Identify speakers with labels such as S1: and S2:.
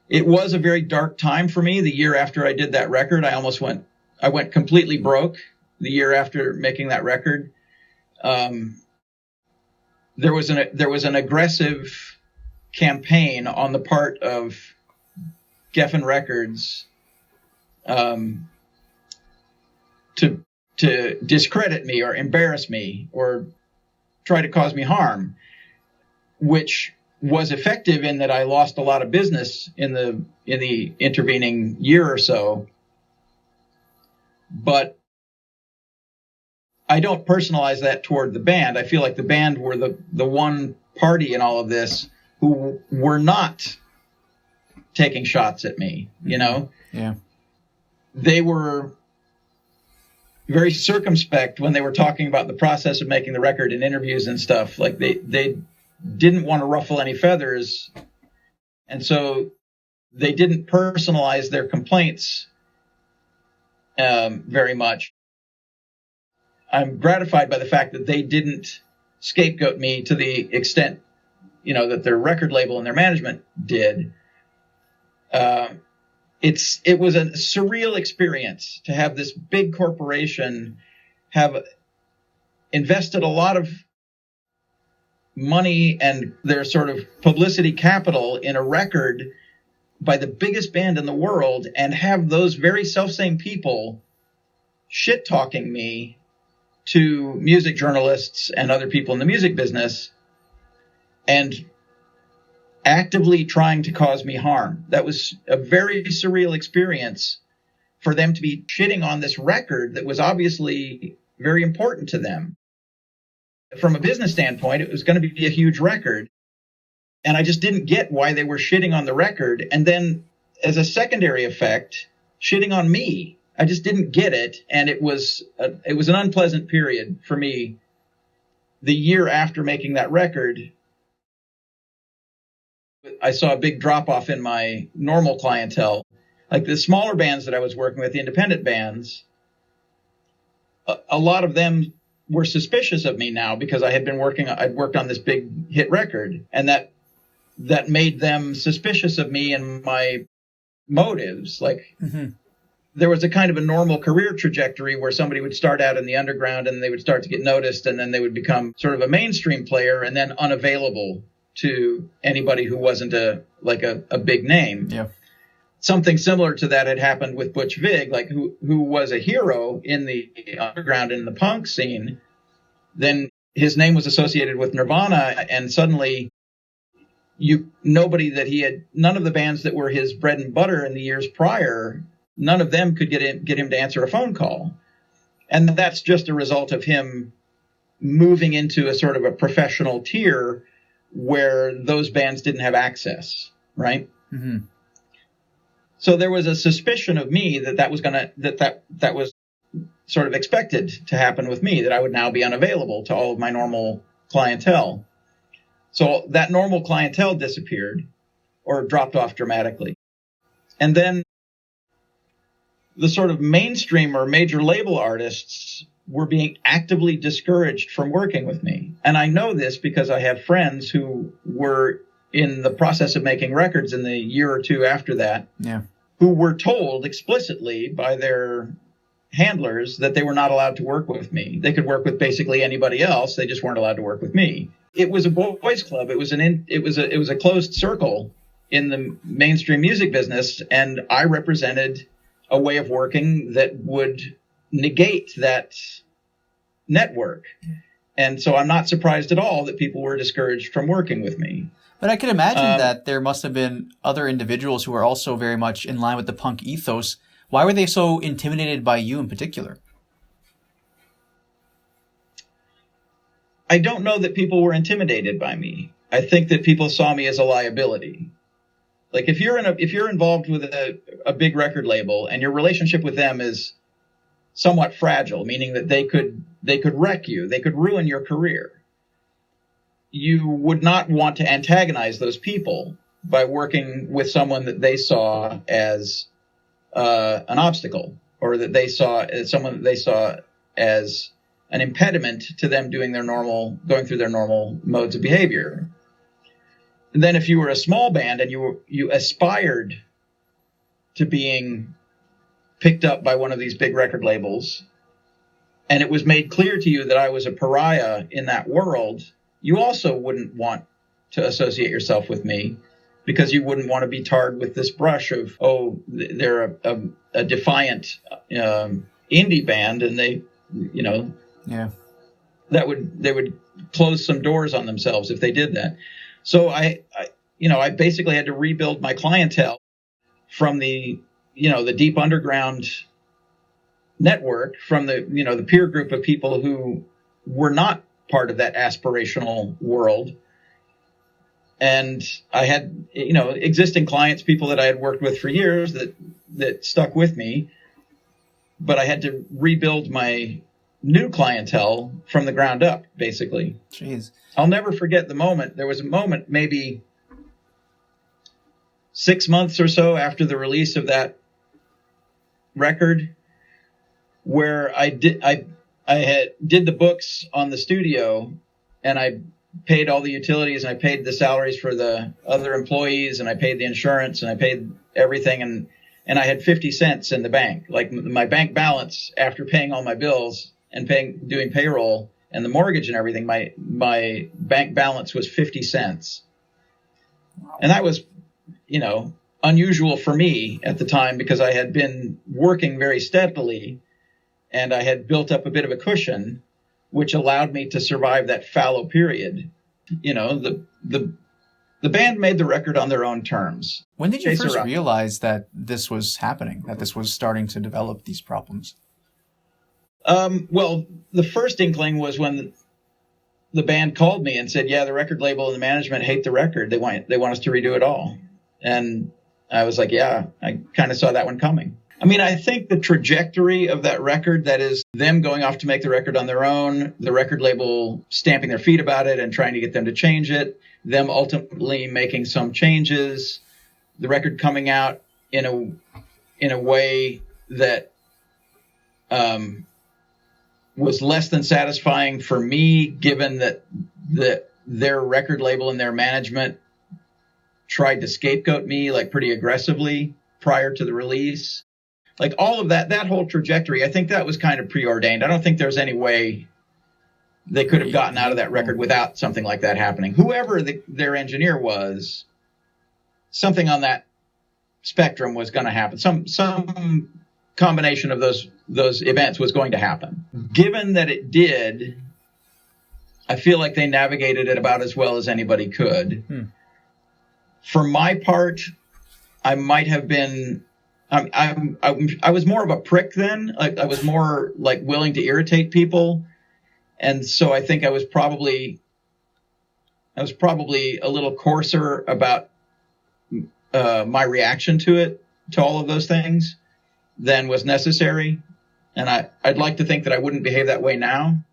S1: it was a very dark time for me. The year after I did that record, I went completely broke the year after making that record. There was an aggressive campaign on the part of Geffen Records to discredit me or embarrass me or try to cause me harm, which was effective in that I lost a lot of business in the intervening year or so. But I don't personalize that toward the band. I feel like the band were the one party in all of this who were not taking shots at me, you know?
S2: Yeah.
S1: They were very circumspect when they were talking about the process of making the record in interviews and stuff. Like they didn't want to ruffle any feathers. And so they didn't personalize their complaints very much. I'm gratified by the fact that they didn't scapegoat me to the extent, you know, that their record label and their management did. It was a surreal experience to have this big corporation have invested a lot of money and their sort of publicity capital in a record by the biggest band in the world, and have those very selfsame people shit talking me to music journalists and other people in the music business and actively trying to cause me harm. That was a very surreal experience for them to be shitting on this record that was obviously very important to them. From a business standpoint, it was going to be a huge record. And I just didn't get why they were shitting on the record. And then as a secondary effect, shitting on me. I just didn't get it. And it was an unpleasant period for me. The year after making that record, I saw a big drop off in my normal clientele. Like the smaller bands that I was working with, the independent bands, a lot of them were suspicious of me now because I'd worked on this big hit record, and that made them suspicious of me and my motives. Like, there was a kind of a normal career trajectory where somebody would start out in the underground and they would start to get noticed, and then they would become sort of a mainstream player and then unavailable to anybody who wasn't a big name.
S2: Yeah.
S1: Something similar to that had happened with Butch Vig, like who was a hero in the underground and the punk scene. Then his name was associated with Nirvana, and suddenly none of the bands that were his bread and butter in the years prior, none of them could get him to answer a phone call. And that's just a result of him moving into a sort of a professional tier where those bands didn't have access, right?
S2: Mm-hmm.
S1: So there was a suspicion of me that was sort of expected to happen with me, that I would now be unavailable to all of my normal clientele. So that normal clientele disappeared or dropped off dramatically. And then the sort of mainstream or major label artists were being actively discouraged from working with me. And I know this because I have friends who were in the process of making records in the year or two after that, who were told explicitly by their handlers that they were not allowed to work with me. They could work with basically anybody else. They just weren't allowed to work with me. It was a boys' club. It was a closed circle in the mainstream music business, and I represented a way of working that would negate that network. And so I'm not surprised at all that people were discouraged from working with me.
S2: But I can imagine that there must have been other individuals who were also very much in line with the punk ethos. Why were they so intimidated by you in particular?
S1: I don't know that people were intimidated by me. I think that people saw me as a liability. Like if you're involved with a big record label and your relationship with them is somewhat fragile, meaning that they could wreck you, they could ruin your career, you would not want to antagonize those people by working with someone that they saw as an obstacle, or that they saw as someone that they saw as an impediment to them going through their normal modes of behavior. then if you were a small band and you aspired to being picked up by one of these big record labels, and it was made clear to you that I was a pariah in that world, you also wouldn't want to associate yourself with me, because you wouldn't want to be tarred with this brush of, oh, they're a defiant indie band, and they, you know, they would close some doors on themselves if they did that. So I basically had to rebuild my clientele from the deep underground network, from the peer group of people who were not part of that aspirational world. And I had, existing clients, people that I had worked with for years that stuck with me, but I had to rebuild my new clientele from the ground up, basically.
S2: Jeez.
S1: I'll never forget the moment. There was a moment, maybe 6 months or so after the release of that record, where I did the books on the studio, and I paid all the utilities, and I paid the salaries for the other employees, and I paid the insurance, and I paid everything, and I had 50 cents in the bank. Like, my bank balance after paying all my bills and doing payroll and the mortgage and everything, my bank balance was 50 cents. And that was, unusual for me at the time, because I had been working very steadily and I had built up a bit of a cushion, which allowed me to survive that fallow period. The band made the record on their own terms.
S2: When did you first realize that this was happening, that this was starting to develop these problems?
S1: Well, the first inkling was when the band called me and said, yeah, the record label and the management hate the record. They want us to redo it all. And I was like, yeah, I kind of saw that one coming. I mean, I think the trajectory of that record, that is them going off to make the record on their own, the record label stamping their feet about it and trying to get them to change it, them ultimately making some changes, the record coming out in a way that was less than satisfying for me, given that their record label and their management tried to scapegoat me like pretty aggressively prior to the release. Like, all of that whole trajectory, I think that was kind of preordained. I don't think there's any way they could have gotten out of that record without something like that happening. Whoever their engineer was, something on that spectrum was going to happen. Some combination of those events was going to happen. Given that it did, I feel like they navigated it about as well as anybody could. For my part, I might have been, I was more of a prick then. I was more like willing to irritate people. And so I think I was probably a little coarser about my reaction to all of those things than was necessary. And I'd like to think that I wouldn't behave that way now.